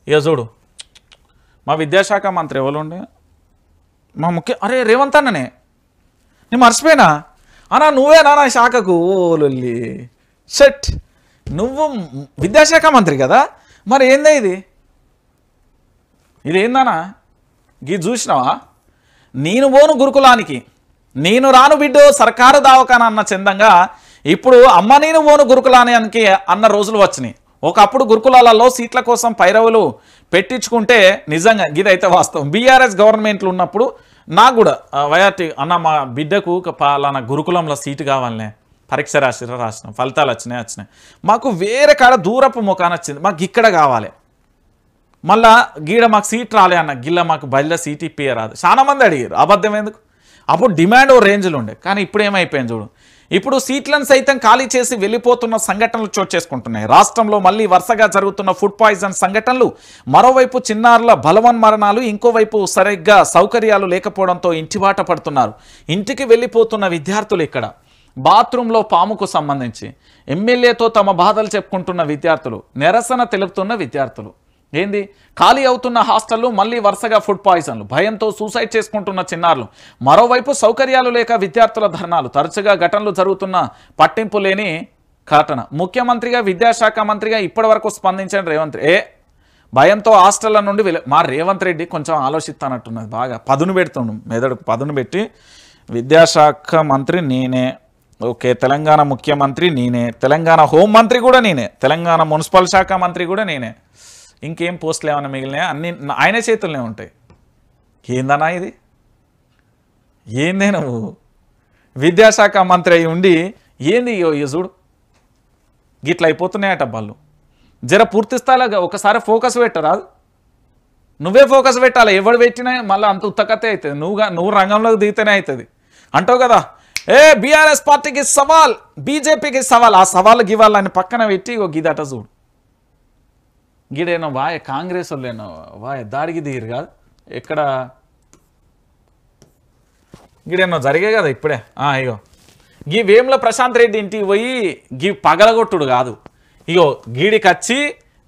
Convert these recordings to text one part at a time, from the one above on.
ఇక చూడు మా విద్యాశాఖ మంత్రి ఎవరు ఉండే మా అరే రేవంత్ అన్ననే నేను మర్చిపోయినా అన్నా నువ్వేనా నా శాఖకు ఓలొల్లి షట్ నువ్వు విద్యాశాఖ మంత్రి కదా మరి ఏందా ఇది ఏందన్నా ఇది చూసినావా నేను పోను గురుకులానికి నేను రాను బిడ్డో సర్కారు దావకాన అన్న చందంగా ఇప్పుడు అమ్మ నేను పోను గురుకులానికి అన్న రోజులు వచ్చినాయి ఒకప్పుడు గురుకులాలలో సీట్ల కోసం పైరవులు పెట్టించుకుంటే నిజంగా ఇదైతే వాస్తవం బీఆర్ఎస్ గవర్నమెంట్లు ఉన్నప్పుడు నాకు కూడా వైఆర్టీ అన్న మా బిడ్డకు పలానా గురుకులంలో సీటు కావాలనే పరీక్ష రాసినాం ఫలితాలు వచ్చినాయి మాకు వేరే కాడ దూరపు ముఖాన వచ్చింది మాకు ఇక్కడ కావాలి మళ్ళా గీడ మాకు సీట్ రాలే అన్న గిల్ల మాకు బయట సీట్ ఇప్పియరాదు చాలా మంది అడిగారు అబద్ధం ఎందుకు అప్పుడు డిమాండ్ ఓ రేంజ్లో ఉండే కానీ ఇప్పుడు ఏమైపోయింది చూడు ఇప్పుడు సీట్లను సైతం ఖాళీ చేసి వెళ్ళిపోతున్న సంఘటనలు చోటు చేసుకుంటున్నాయి రాష్ట్రంలో మళ్ళీ వరుసగా జరుగుతున్న ఫుడ్ పాయిజన్ సంఘటనలు మరోవైపు చిన్నారుల బలవన్మరణాలు ఇంకోవైపు సరిగ్గా సౌకర్యాలు లేకపోవడంతో ఇంటిబాట పడుతున్నారు ఇంటికి వెళ్ళిపోతున్న విద్యార్థులు ఇక్కడ బాత్రూంలో పాముకు సంబంధించి ఎమ్మెల్యేతో తమ బాధలు చెప్పుకుంటున్న విద్యార్థులు నిరసన తెలుపుతున్న విద్యార్థులు ఏంది ఖాళీ అవుతున్న హాస్టల్లో మళ్ళీ వరుసగా ఫుడ్ పాయిజన్లు భయంతో సూసైడ్ చేసుకుంటున్న చిన్నారులు మరోవైపు సౌకర్యాలు లేక విద్యార్థుల ధర్నాలు తరచుగా ఘటనలు జరుగుతున్న పట్టింపు లేని ఘటన ముఖ్యమంత్రిగా విద్యాశాఖ మంత్రిగా ఇప్పటివరకు స్పందించిన రేవంత్ భయంతో హాస్టళ్ల నుండి మా రేవంత్ రెడ్డి కొంచెం ఆలోచిస్తానట్టున్నది బాగా పదును పెడుతుండు మెదడుకు పదును పెట్టి విద్యాశాఖ మంత్రి నేనే ఓకే తెలంగాణ ముఖ్యమంత్రి నేనే తెలంగాణ హోంమంత్రి కూడా నేనే తెలంగాణ మున్సిపల్ శాఖ మంత్రి కూడా నేనే ఇంకేం పోస్టులు ఏమైనా మిగిలినాయా అన్నీ ఆయన చేతుల్లోనే ఉంటాయి ఏందన్నా ఇది ఏందే నువ్వు విద్యాశాఖ మంత్రి అయి ఉండి ఏంది చూడు గిట్ల అయిపోతున్నాయట వాళ్ళు జర పూర్తి స్థాయిలో ఒకసారి ఫోకస్ పెట్టరాదు నువ్వే ఫోకస్ పెట్టాలి ఎవడు పెట్టినా మళ్ళీ అంత ఉత్తకతే అవుతుంది నువ్వు రంగంలోకి దిగితేనే అవుతుంది అంటావు కదా బీఆర్ఎస్ పార్టీకి సవాల్ బీజేపీకి సవాల్ ఆ సవాల్ గివ్వాలని పక్కన పెట్టి గిదట చూడు గిడేనో వాయ కాంగ్రెస్ వాళ్ళేనో వాయ దాడికి దిగిరు కాదు ఎక్కడ గిడేనో జరిగే కదా ఇప్పుడే ఇగో గీ వేముల ప్రశాంత్ రెడ్డి ఇంటికి పోయి గీ పగలగొట్టుడు కాదు ఇగో గీడికి వచ్చి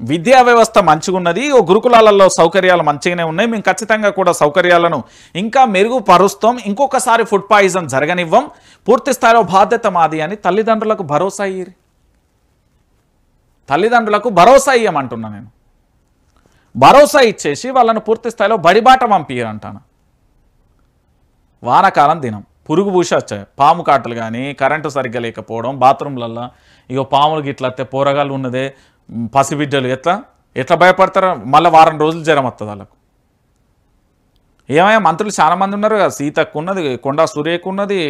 విద్యా వ్యవస్థ మంచిగా ఉన్నది గురుకులాలలో సౌకర్యాలు మంచిగానే ఉన్నాయి మేము ఖచ్చితంగా కూడా సౌకర్యాలను ఇంకా మెరుగుపరుస్తాం ఇంకొకసారి ఫుడ్ పాయిజన్ జరగనివ్వం పూర్తి స్థాయిలో బాధ్యత మాది అని తల్లిదండ్రులకు భరోసా ఇయ్యి తల్లిదండ్రులకు భరోసా ఇయ్యమంటున్నా నేను భరోసా ఇచ్చేసి వాళ్ళను పూర్తి స్థాయిలో బడిబాట పంపియ్యరంటాను వానాకాలం దినం పురుగు పూసి వచ్చాయి పాము కాటలు కానీ కరెంటు సరిగ్గా లేకపోవడం బాత్రూమ్లల్లో ఇగో పాములు గిట్ల వస్తే పోరగాళ్ళు ఉన్నదే పసిబిడ్డలు ఎట్లా భయపడతారో మళ్ళీ వారం రోజులు జ్వరం వస్తుంది వాళ్ళకు ఏమయ్యా మంత్రులు చాలా మంది ఉన్నారు కదా సీతకు ఉన్నది కొండా సూర్యకు ఉన్నది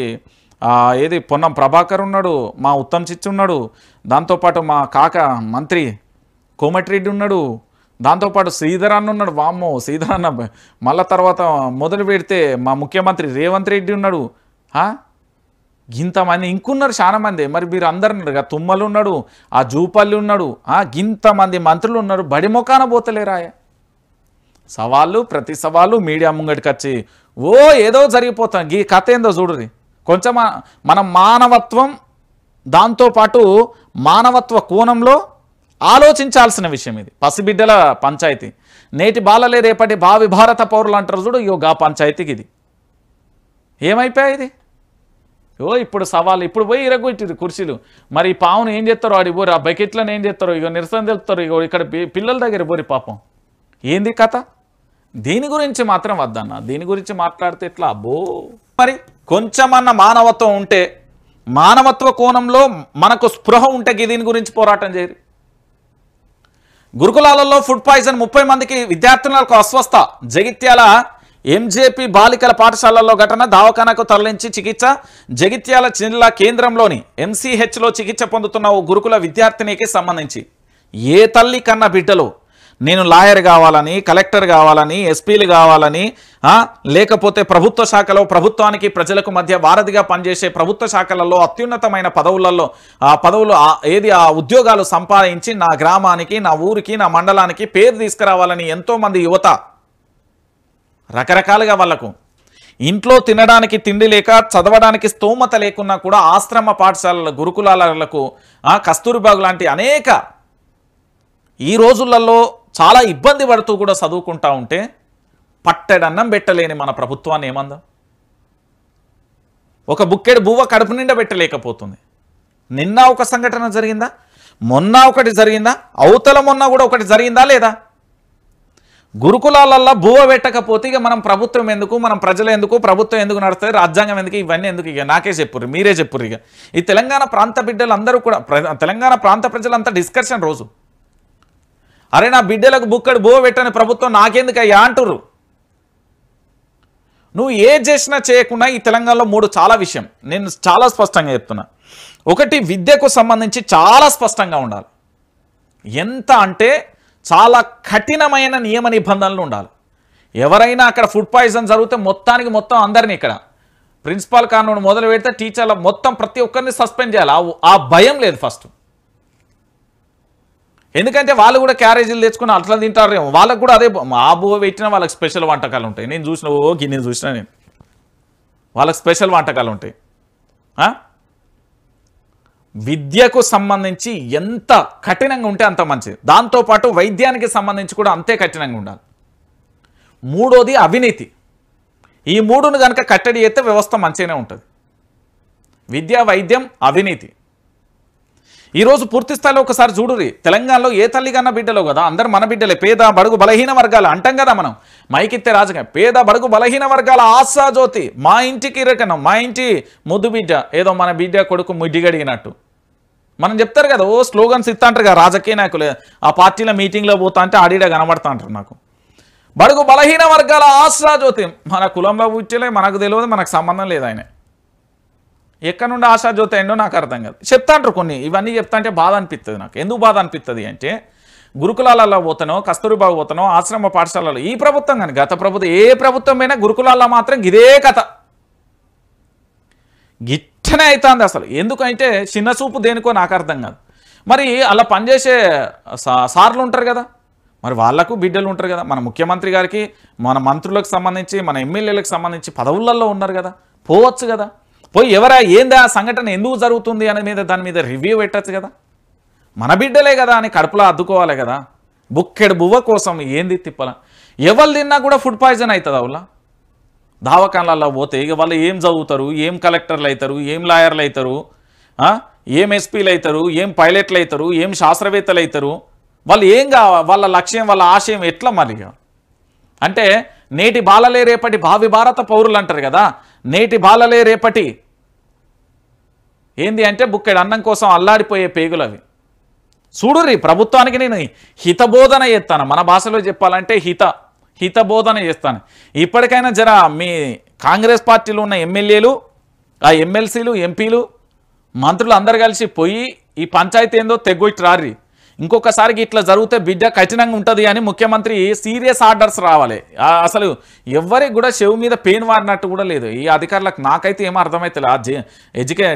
ఏది పొన్నం ప్రభాకర్ ఉన్నాడు మా ఉత్తమ్ చిచ్చి ఉన్నాడు దాంతోపాటు మా కాక మంత్రి కోమటిరెడ్డి ఉన్నాడు దాంతోపాటు శ్రీధర్ అన్న ఉన్నాడు వామ్మో శ్రీధర్ అన్న మళ్ళీ తర్వాత మొదలు పెడితే మా ముఖ్యమంత్రి రేవంత్ రెడ్డి ఉన్నాడు గింతమంది ఇంకున్నారు చాలా మంది మరి మీరు అందరు ఉన్నారు తుమ్మలు ఉన్నాడు ఆ జూపల్లి ఉన్నాడు గింతమంది మంత్రులు ఉన్నారు బడి మొకాన పోతలేరాయ సవాళ్ళు ప్రతి సవాళ్ళు మీడియా ముంగడికి వచ్చి ఏదో జరిగిపోతాం ఈ కథ ఏందో చూడురి కొంచెం మనం మానవత్వం దాంతోపాటు మానవత్వ కోణంలో ఆలోచించాల్సిన విషయం ఇది పసిబిడ్డల పంచాయతీ నేటి బాలలే రేపటి భావి భారత పౌరులు అంటారు చూడు యోగా పంచాయతీకి ఇది ఏమైపోయాయి ఇది ఇప్పుడు సవాళ్ళు ఇప్పుడు పోయి ఇరగొట్టిరు కుర్చీలు మరి ఈ పావును ఏం చేస్తారో ఆడి పోరి ఆ బకెట్లను ఏం చేస్తారో నిరసన తెలుపుతారు ఇక్కడ పిల్లల దగ్గర పోరి పాపం ఏంది కథ దీని గురించి మాత్రం వద్దన్న దీని గురించి మాట్లాడితే ఎట్లా అబ్బో మరి కొంచెమన్న మానవత్వం ఉంటే మానవత్వ కోణంలో మనకు స్పృహ ఉంటే దీని గురించి పోరాటం చేయరు గురుకులాలలో ఫుడ్ పాయిజన్ 30 మందికి విద్యార్థులకు అస్వస్థ జగిత్యాల ఎంజేపీ బాలికల పాఠశాలలో ఘటన దవాఖానకు తరలించి చికిత్స జగిత్యాల జిల్లా కేంద్రంలోని ఎంసీహెచ్లో చికిత్స పొందుతున్న ఓ గురుకుల విద్యార్థినికి సంబంధించి ఏ తల్లి కన్న బిడ్డలో నేను లాయర్ కావాలని కలెక్టర్ కావాలని ఎస్పీలు కావాలని లేకపోతే ప్రభుత్వ శాఖలో ప్రభుత్వానికి ప్రజలకు మధ్య వారధిగా పనిచేసే ప్రభుత్వ శాఖలలో అత్యున్నతమైన పదవులలో ఆ ఉద్యోగాలు సంపాదించి నా గ్రామానికి నా ఊరికి నా మండలానికి పేరు తీసుకురావాలని ఎంతోమంది యువత రకరకాలుగా వాళ్లకు ఇంట్లో తినడానికి తిండి లేక చదవడానికి స్తోమత లేకున్నా కూడా ఆశ్రమ పాఠశాలల గురుకులాలకు కస్తూరిబాగు లాంటి అనేక ఈ రోజులలో చాలా ఇబ్బంది పడుతూ కూడా చదువుకుంటా ఉంటే పట్టెడన్నం పెట్టలేని మన ప్రభుత్వాన్ని ఏమందాం? ఒక బుక్కెడు బువ్వ కడుపు నిండా పెట్టలేకపోతుంది. నిన్న ఒక సంఘటన జరిగిందా? మొన్న ఒకటి జరిగిందా? అవతల మొన్న కూడా ఒకటి జరిగిందా లేదా? గురుకులాలల్లో బువ్వ పెట్టకపోతే ఇక మనం ప్రభుత్వం ఎందుకు, మనం ప్రజలు ఎందుకు, ప్రభుత్వం ఎందుకు నడుస్తుంది, రాజ్యాంగం ఎందుకు, ఇవన్నీ ఎందుకు? ఇక నాకే చెప్పుర్రు, మీరే చెప్పుర్రు. ఇక ఈ తెలంగాణ ప్రాంత బిడ్డలు అందరూ కూడా, తెలంగాణ ప్రాంత ప్రజలంతా డిస్కషన్ రోజు, అరే నా బిడ్డలకు బుక్కడు బువ్వ పెట్టని ప్రభుత్వం నాకెందుకు అయ్యా అంటుర్రు. నువ్వు ఏ చేసినా చేయకుండా ఈ తెలంగాణలో 3 చాలా విషయం నేను చాలా స్పష్టంగా చెప్తున్నా. ఒకటి, విద్యకు సంబంధించి చాలా స్పష్టంగా ఉండాలి. ఎంత అంటే చాలా కఠినమైన నియమ నిబంధనలు ఉండాలి. ఎవరైనా అక్కడ ఫుడ్ పాయిజన్ జరిగితే మొత్తానికి మొత్తం అందరినీ, ఇక్కడ ప్రిన్సిపాల్ కానూన్ మొదలు పెడితే టీచర్ల మొత్తం ప్రతి ఒక్కరిని సస్పెండ్ చేయాలి. ఆ భయం లేదు ఫస్ట్. ఎందుకంటే వాళ్ళు కూడా క్యారేజీలు తెచ్చుకుని అట్లా తింటారేమో, వాళ్ళకు కూడా అదే ఆ బువ్వ పెట్టిన వాళ్ళకి స్పెషల్ వంటకాలు ఉంటాయి. నేను చూసిన నేను చూసిన వాళ్ళకి స్పెషల్ వంటకాలు ఉంటాయి. విద్యకు సంబంధించి ఎంత కఠినంగా ఉంటే అంత మంచిది. దాంతోపాటు వైద్యానికి సంబంధించి కూడా అంతే కఠినంగా ఉండాలి. మూడోది అవినీతి. ఈ 3ను కనుక కట్టడి చేస్తే వ్యవస్థ మంచిగానే ఉంటుంది. విద్య, వైద్యం, అవినీతి. ఈరోజు పూర్తి స్థాయిలో ఒకసారి చూడురి, తెలంగాణలో ఏ తల్లి కన్నా బిడ్డలో కదా, అందరు మన బిడ్డలే. పేద బడుగు బలహీన వర్గాలు అంటాం కదా మనం, మైకిత్తే రాజకీయం. పేద బడుగు బలహీన వర్గాల ఆశాజ్యోతి, మా ఇంటికి రకనం, మా ఇంటి ముద్దు బిడ్డ, ఏదో మన బిడ్డ కొడుకు ముడ్డిగడిగినట్టు మనం చెప్తారు కదా. ఓ స్లోగన్స్ ఇస్తా అంటారు కదా రాజకీయ నాయకులు. ఆ పార్టీల మీటింగ్లో పోతా అంటే ఆడిడ కనబడతా అంటారు. నాకు బడుగు బలహీన వర్గాల ఆశాజ్యోతి, మన కులంలో పుట్టలే, మనకు తెలియదు, మనకు సంబంధం లేదు. ఆయన ఎక్కడి నుండి ఆశాజ్యోతి అయిందో నాకు అర్థం కాదు. చెప్తా అంటారు కొన్ని, ఇవన్నీ చెప్తా అంటే బాధ అనిపిస్తుంది నాకు. ఎందుకు బాధ అనిపిస్తుంది అంటే, గురుకులాలలో పోతానో, కస్తూరిబాగు పోతానో, ఆశ్రమ పాఠశాలలో ఈ ప్రభుత్వం కానీ గత ప్రభుత్వం ఏ ప్రభుత్వం అయినా గురుకులాల్లో మాత్రం ఇదే కథ గిట్టనే అవుతుంది అసలు. ఎందుకంటే చిన్న చూపు దేనికో నాకు అర్థం కాదు. మరి అలా పనిచేసే సార్లు ఉంటారు కదా, మరి వాళ్లకు బిడ్డలు ఉంటారు కదా. మన ముఖ్యమంత్రి గారికి, మన మంత్రులకు సంబంధించి, మన ఎమ్మెల్యేలకు సంబంధించి పదవులలో ఉన్నారు కదా, పోవచ్చు కదా. పోయి ఎవరా ఏందా ఆ సంఘటన ఎందుకు జరుగుతుంది అనే మీద దాని మీద రివ్యూ పెట్టచ్చు కదా. మన బిడ్డలే కదా అని కడుపులో అద్దుకోవాలి కదా. బుక్కెడు బువ్వ కోసం ఏంది తిప్పల. ఎవరు తిన్నా కూడా ఫుడ్ పాయిజన్ అవుతుంది. అవులా దావకాన్లలో పోతే ఇక వాళ్ళు ఏం చదువుతారు, ఏం కలెక్టర్లు అవుతారు, ఏం లాయర్లు అవుతారు, ఏం ఎస్పీలు అవుతారు, ఏం పైలట్లు అవుతారు, ఏం శాస్త్రవేత్తలు అవుతారు. వాళ్ళు ఏం కావాలి, వాళ్ళ లక్ష్యం, వాళ్ళ ఆశయం ఎట్లా మరి? అంటే నేటి బాలలే రేపటి భావి భారత పౌరులు అంటారు కదా. నేటి బాలలే రేపటి ఏంది అంటే బుక్కెడు అన్నం కోసం అల్లాడిపోయే పేగులు అవి. చూడుర్రి, ప్రభుత్వానికి నేను హితబోధన చేస్తాను. మన భాషలో చెప్పాలంటే హితబోధన చేస్తాను. ఇప్పటికైనా జర మీ కాంగ్రెస్ పార్టీలో ఉన్న ఎమ్మెల్యేలు, ఆ ఎమ్మెల్సీలు, ఎంపీలు, మంత్రులు అందరు కలిసి పోయి ఈ పంచాయతీ ఏందో తెగొట్టి రారి. ఇంకొకసారికి ఇట్లా జరిగితే బిడ్డ కఠినంగా ఉంటుంది అని ముఖ్యమంత్రి సీరియస్ ఆర్డర్స్ రావాలి. అసలు ఎవరికి కూడా చెవు మీద పెయిన్ వారినట్టు కూడా లేదు ఈ అధికారులకు. నాకైతే ఏమో అర్థమవుతుంది.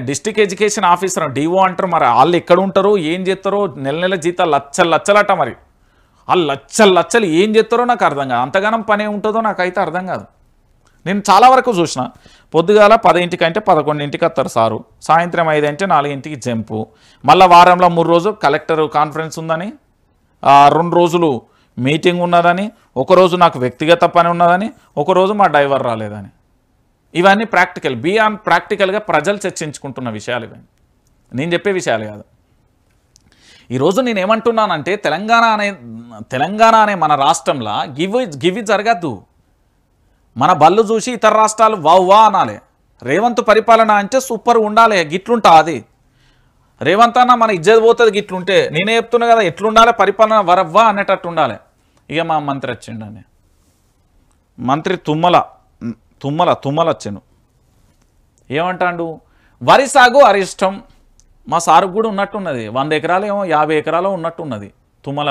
డిస్ట్రిక్ట్ ఎడ్యుకేషన్ ఆఫీసర్ డిఓ అంటారు, మరి వాళ్ళు ఎక్కడ ఉంటారో, ఏం చేస్తారో, నెల నెల జీతాలు లచ్చలట. మరి వాళ్ళు లచ్చలు ఏం చేస్తారో నాకు అర్థం కాదు. అంతగానం పని ఉంటుందో నాకైతే అర్థం కాదు. నేను చాలా వరకు చూసిన, పొద్దుగాల 10ంటికి అంటే 11ంటికి వస్తారు సారు, సాయంత్రం 5 అంటే 4ంటికి జంపు, మళ్ళీ వారంలో 3 రోజులు కలెక్టర్ కాన్ఫరెన్స్ ఉందని, 2 రోజులు మీటింగ్ ఉన్నదని, ఒకరోజు నాకు వ్యక్తిగత పని ఉన్నదని, ఒకరోజు మా డ్రైవర్ రాలేదని. ఇవన్నీ ప్రాక్టికల్, బియాండ్ ప్రాక్టికల్గా ప్రజలు చర్చించుకుంటున్న విషయాలు ఇవన్నీ, నేను చెప్పే విషయాలు కాదు. ఈరోజు నేను ఏమంటున్నానంటే తెలంగాణ అనే మన రాష్ట్రంలో గివి జరగద్దు. మన బళ్ళు చూసి ఇతర రాష్ట్రాలు వా అనాలి. రేవంత్ పరిపాలన అంటే సూపర్ ఉండాలి, గిట్లుంటా అది. రేవంత్ అన్న మన ఇజ్జత్ పోతుంది గిట్లుంటే. నేనే చెప్తున్నా కదా ఎట్లుండాలి పరిపాలన, వరవ్వా అనేటట్టు ఉండాలి. ఇక మా మంత్రి వచ్చిండని, మంత్రి తుమ్మల వచ్చాను. ఏమంటాడు, వరి సాగు అరిష్టం. మా సారుకు కూడా ఉన్నట్టున్నది, 100 ఎకరాలు ఏమో 50 ఎకరాలు ఉన్నట్టున్నది తుమ్మల